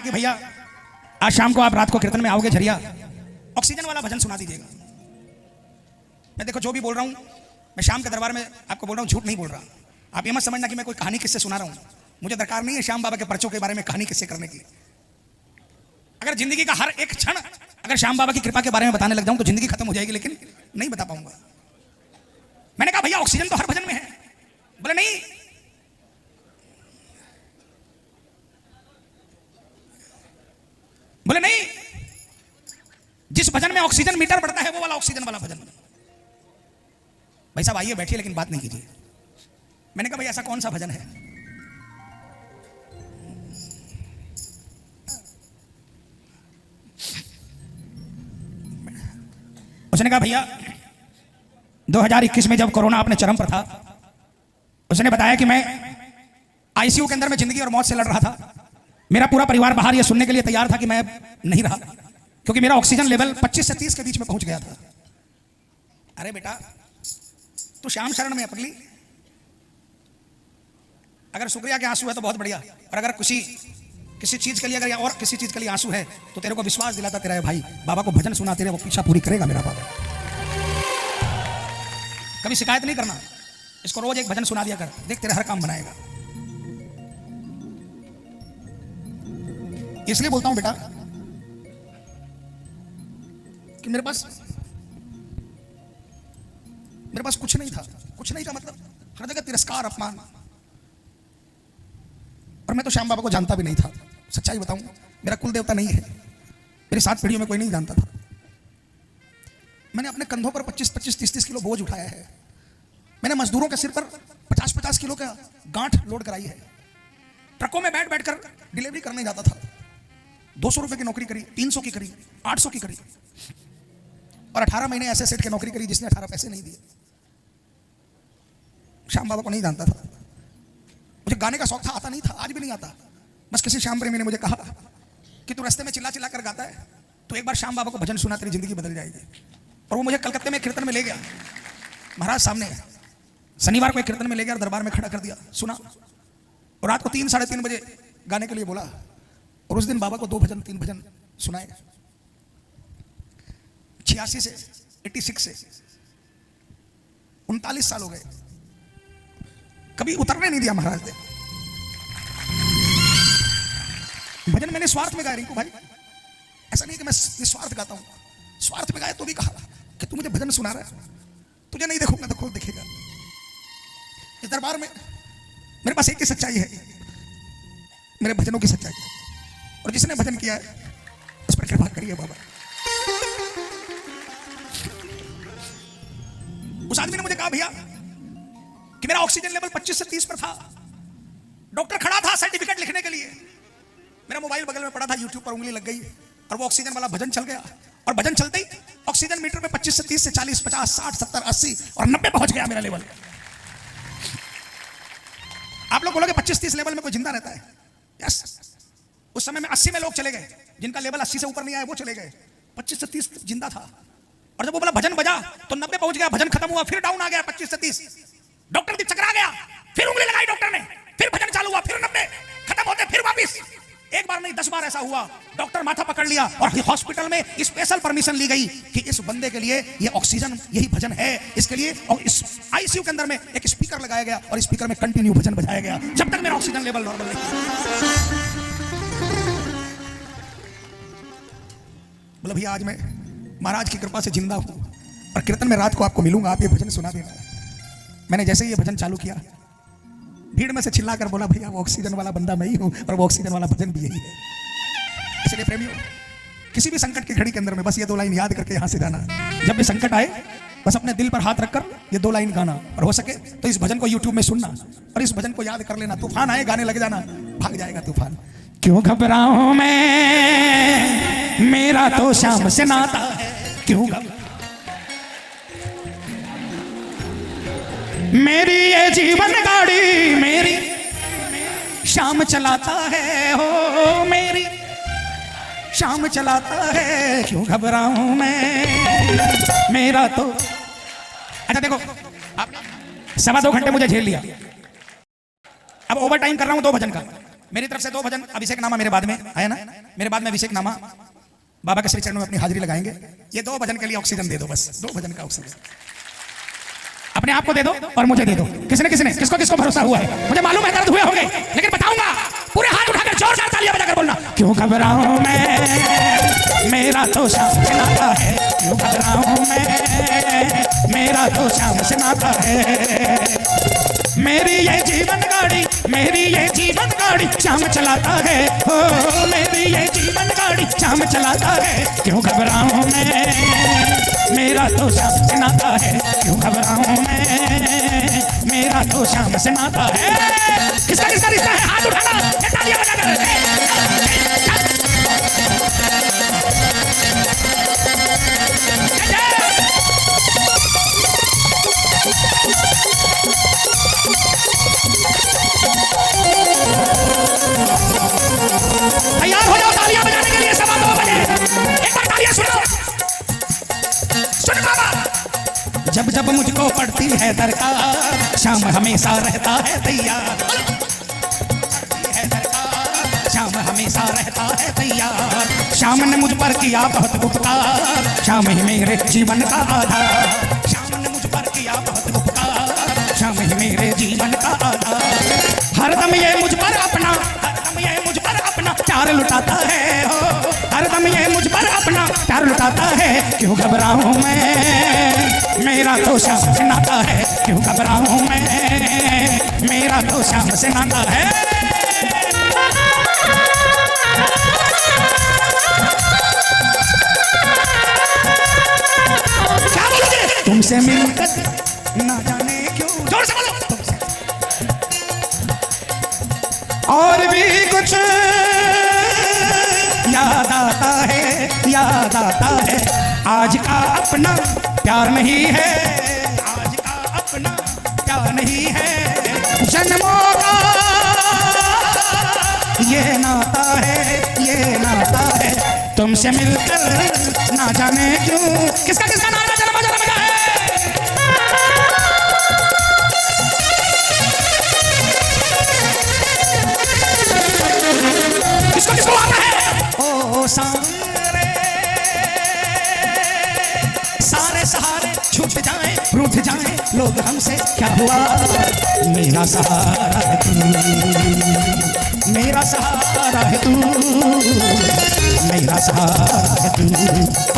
कि भैया आज शाम को आप रात को कीर्तन में आओगे झरिया, ऑक्सीजन वाला भजन सुना दीजिएगा। मैं देखो जो भी बोल रहा हूँ, मैं शाम के दरबार में आपको बोल रहा हूँ, झूठ नहीं बोल रहा। आप ये मत समझना कि मैं कोई कहानी किससे सुना रहा हूँ। मुझे दरकार नहीं है श्याम बाबा के पर्चों के बारे में कहानी किससे करने की। अगर जिंदगी का हर एक क्षण अगर श्याम बाबा की कृपा के बारे में बताने लग जाऊं तो जिंदगी खत्म हो जाएगी, लेकिन नहीं बता पाऊंगा। मैंने कहा भैया ऑक्सीजन तो हर भजन में है। बोले नहीं, बोले नहीं, जिस भजन में ऑक्सीजन मीटर बढ़ता है वो वाला ऑक्सीजन वाला भजन। भाई साहब आइए बैठिए, लेकिन बात नहीं कीजिए। मैंने कहा भाई ऐसा कौन सा भजन है? उसने कहा भैया 2021 में जब कोरोना अपने चरम पर था, उसने बताया कि मैं आईसीयू के अंदर में जिंदगी और मौत से लड़ रहा था। मेरा पूरा परिवार बाहर ये सुनने के लिए तैयार था कि मैं नहीं रहा, क्योंकि मेरा ऑक्सीजन लेवल 25 से 30 के बीच में पहुंच गया था। अरे बेटा तू श्याम शरण में अपगली, अगर शुक्रिया के आंसू है तो बहुत बढ़िया, और अगर किसी चीज के लिए अगर और किसी चीज के लिए आंसू है तो तेरे को विश्वास दिलाता तेरा है भाई, बाबा को भजन सुनाते रहे, वो पीछा पूरी करेगा मेरा बाबा। कभी शिकायत नहीं करना, इसको रोज एक भजन सुना दिया कर, देख तेरा हर काम बनाएगा। इसलिए बोलता हूं बेटा कि मेरे पास कुछ नहीं था मतलब हर जगह तिरस्कार, अपमान, और मैं तो श्याम बाबा को जानता भी नहीं था। सच्चाई बताऊं, मेरा कुल देवता नहीं है, मेरी 7 पीढ़ियों में कोई नहीं जानता था। मैंने अपने कंधों पर 25-25, 30-30 किलो बोझ उठाया है। मैंने मजदूरों के सिर पर 50-50 किलो का गांठ लोड कराई है। ट्रकों में बैठ कर डिलीवरी करने जाता था। 200 रुपए की नौकरी करी, 300 की करी, 800 की करी, और 18 महीने ऐसे सेठ की नौकरी करी जिसने 18 पैसे नहीं दिए। श्याम बाबा को नहीं जानता था। मुझे गाने का शौक था, आता नहीं था, आज भी नहीं आता। बस किसी श्याम प्रेमी ने मुझे कहा कि तू रास्ते में चिल्ला चिल्ला कर गाता है, तो एक बार श्याम बाबा को भजन सुना, तेरी जिंदगी बदल जाएगी। और वो मुझे कलकत्ते में कीर्तन में ले गया, महाराज सामने। शनिवार को एक कीर्तन में ले गया और दरबार में खड़ा कर दिया, सुना, और रात को 3-3:30 बजे गाने के लिए बोला। और उस दिन बाबा को 2 भजन 3 भजन सुनाए। 86 से 86 से 39 साल हो गए, कभी उतरने नहीं दिया महाराज ने। भजन मैंने स्वार्थ में गाया रिंकू भाई, ऐसा नहीं कि मैं निस्वार्थ गाता हूं। स्वार्थ में गाया तो भी कहा कि तू मुझे भजन सुना रहा है, तुझे नहीं देखूंगा तो खुद देखेगा। इस दरबार में मेरे पास एक ही सच्चाई है, मेरे भजनों की सच्चाई है, और जिसने भजन किया है उस पर कृपा करिए बाबा। उस आदमी ने मुझे कहा भैया कि मेरा ऑक्सीजन लेवल 25 से 30 पर था। डॉक्टर खड़ा था सर्टिफिकेट लिखने के लिए, मेरा मोबाइल बगल में पड़ा था, यूट्यूब पर उंगली लग गई और वो ऑक्सीजन वाला भजन चल गया। और भजन चलते ही ऑक्सीजन मीटर में 25 से 30 से 40, 50, 60, 70, 80 और 90 पहुंच गया मेरा लेवल। आप लोग बोलोगे 25-30 लेवल में कोई जिंदा रहता है? यस। उस समय में 80 में लोग चले गए, जिनका लेवल 80 से ऊपर नहीं आया वो चले गए। 25 से 30 जिंदा था, और जब वो बोला भजन बजा तो 90 पहुंच गया। भजन खत्म हुआ, फिर डाउन आ गया 25 से 30। डॉक्टर भी चकरा गया, फिर उंगली लगाई डॉक्टर ने, फिर भजन चालू हुआ, फिर 90 खत्म होते, फिर वापिस। एक बार नहीं 10 बार ऐसा हुआ। डॉक्टर माथा पकड़ लिया और हॉस्पिटल में स्पेशल परमिशन ली गई कि इस बंदे के लिए ये ऑक्सीजन यही भजन है, इसके लिए। और इस आईसीयू के अंदर में एक स्पीकर लगाया गया और स्पीकर में कंटिन्यू भजन बजाया गया जब तक मेरा ऑक्सीजन लेवल नॉर्मल नहीं। बोला भैया आज मैं महाराज की कृपा से जिंदा हूं और कीर्तन में रात को आपको मिलूंगा, आप ये भजन सुना देना। मैंने जैसे ही ये भजन चालू किया, भीड़ में से चिल्लाकर बोला भैया वो ऑक्सीजन वाला बंदा मैं ही हूं, और वो ऑक्सीजन वाला भजन भी यही है। इसलिए प्रेमियों, किसी भी संकट की घड़ी के अंदर में बस ये 2 लाइन याद करके यहां से जाना। जब भी संकट आए बस अपने दिल पर हाथ रखकर ये 2 लाइन गाना, और हो सके तो इस भजन को यूट्यूब में सुनना और इस भजन को याद कर लेना। तूफान आए गाने लग जाना, भाग जाएगा तूफान। क्यों घबराऊं मैं, मेरा तो श्याम से नाता है। क्यों मेरी ये जीवन गाड़ी मेरी श्याम चलाता है, हो मेरी श्याम चलाता है। क्यों घबराऊं मैं, मेरा तो। अच्छा देखो, आप 2.25 घंटे मुझे झेल लिया, अब ओवर टाइम कर रहा हूं 2 भजन का। मेरी तरफ से 2 भजन अभिषेक नामा मेरे बाद में है ना, मेरे बाद में अभिषेक नामा बाबा के श्री चरणों में अपनी हाजिरी लगाएंगे। ये 2 भजन के लिए ऑक्सीजन दे दो, बस 2 भजन का ऑक्सीजन अपने आप को दे दो और मुझे दे दो। किसने किसको किसको भरोसा हुआ है मुझे मालूम है, दर्द हुए होंगे, लेकिन बताऊंगा। पूरे हाथ उठाकर जोरदार तालियां बजाकर बोलना, क्यों घबराऊं मैं, मेरा तो शाम से नाता है। क्यों घबराऊं मैं, मेरा तो शाम से नाता है। मेरी ये जीवन गाड़ी, मेरी ये जीवन गाड़ी शाम चलाता है। हो मेरी ये जीवन गाड़ी शाम चलाता है। क्यों घबराऊं मैं, मेरा तो शाम से नाता है। क्यों घबराऊं मैं, मेरा तो शाम से नाता है। किसका किसका रिश्ता है, हाथ उठाना, तालियां बजाकर। तैयार हो जाओ तालियां बजाने के लिए, सब 2 बजे। एक बार तालियां सुनो, सुन बाबा। जब जब मुझको पड़ती है दरकार, शाम हमेशा रहता है तैयार। शाम हमेशा रहता है तैयार। शाम ने मुझ पर किया बहुत उपकार, शाम ही मेरे जीवन का आधार। शाम ने मुझ पर किया बहुत उपकार, शाम ही मेरे जीवन का आधार। हरदम ये मुझ पर अपना, हरदम ये मुझ पर अपना प्यार लुटाता है। हो हरदम ये मुझ पर अपना प्यार लुटाता है। क्यों घबराऊं मैं, मेरा तो शाम से नाता है। क्यों घबराऊं मैं, मेरा तो शाम से नाता है। क्या बोलोगे? तुमसे मिलकर ना जाने क्यों, जोर से बोलो। और भी कुछ याद आता है, याद आता है। आज का अपना प्यार नहीं है, आज का अपना प्यार नहीं है। जन्मों का ये नाता है, ये नाता है। तुमसे मिलकर ना जाने क्यों। किसका किसका नाता जन्म जन्म का है। किसको किसको आता है। ओ सारे सारे सहारे छूट जाएं, रूठ जाएं लोग हमसे, क्या हुआ। मेरा सहारा है तू, मेरा सहारा है तू, मेरा सहारा है तू।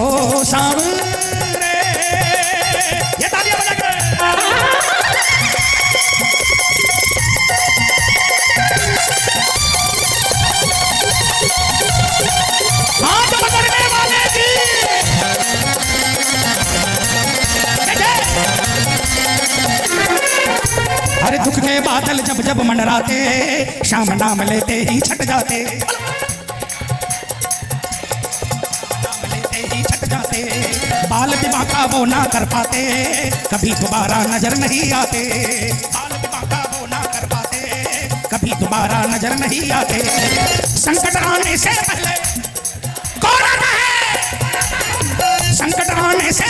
ओ सारे, ये तालियां बजा के। हाथ पकड़ने वाले जी, अरे दुख के बादल जब जब मंडराते, शाम नाम लेते ही छट जाते। नाम लेते ही छट जाते। बाल विवाह का वो ना कर पाते, कभी दोबारा नजर नहीं आते। बाल विवाह का वो ना कर पाते, कभी दोबारा नजर नहीं आते। संकट आने से पहले कौन आता है। संकट आने से,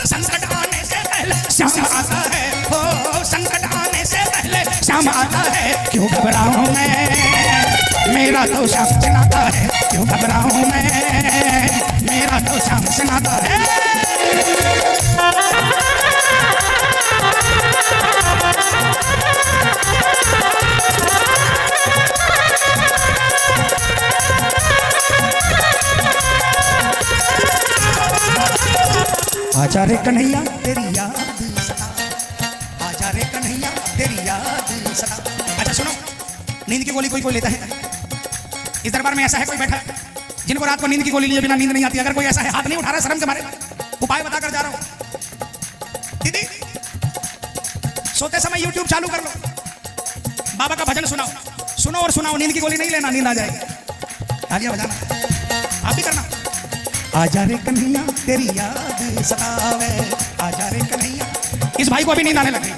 संकट आने से पहले श्याम आता है। हो संकट आने से पहले श्याम आता है। क्यों घबराऊं मैं, मेरा तो श्याम से नाता है। क्यों घबराऊं मैं, मेरा तो श्याम से नाता है। आजा रे कन्हैया तेरी याद सदा, आजा रे कन्हैया तेरी याद सदा। अच्छा सुनो, नींद की गोली कोई कोई लेता है। इस दरबार में ऐसा है कोई बैठा जिनको रात को नींद की गोली लिए बिना नींद नहीं आती। अगर कोई ऐसा है, हाथ नहीं उठा रहा शर्म के मारे, उपाय बताकर जा रहा हूं। दीदी सोते समय YouTube चालू कर लो, बाबा का भजन सुनाओ, सुनो और सुनाओ। नींद की गोली नहीं लेना, नींद आ जाएगी। तालियां बजाना आप ही करना। आजा रे कन्हैया तेरी याद सतावे, आजा रे कन्हैया। इस भाई को अभी नींद आने लगी।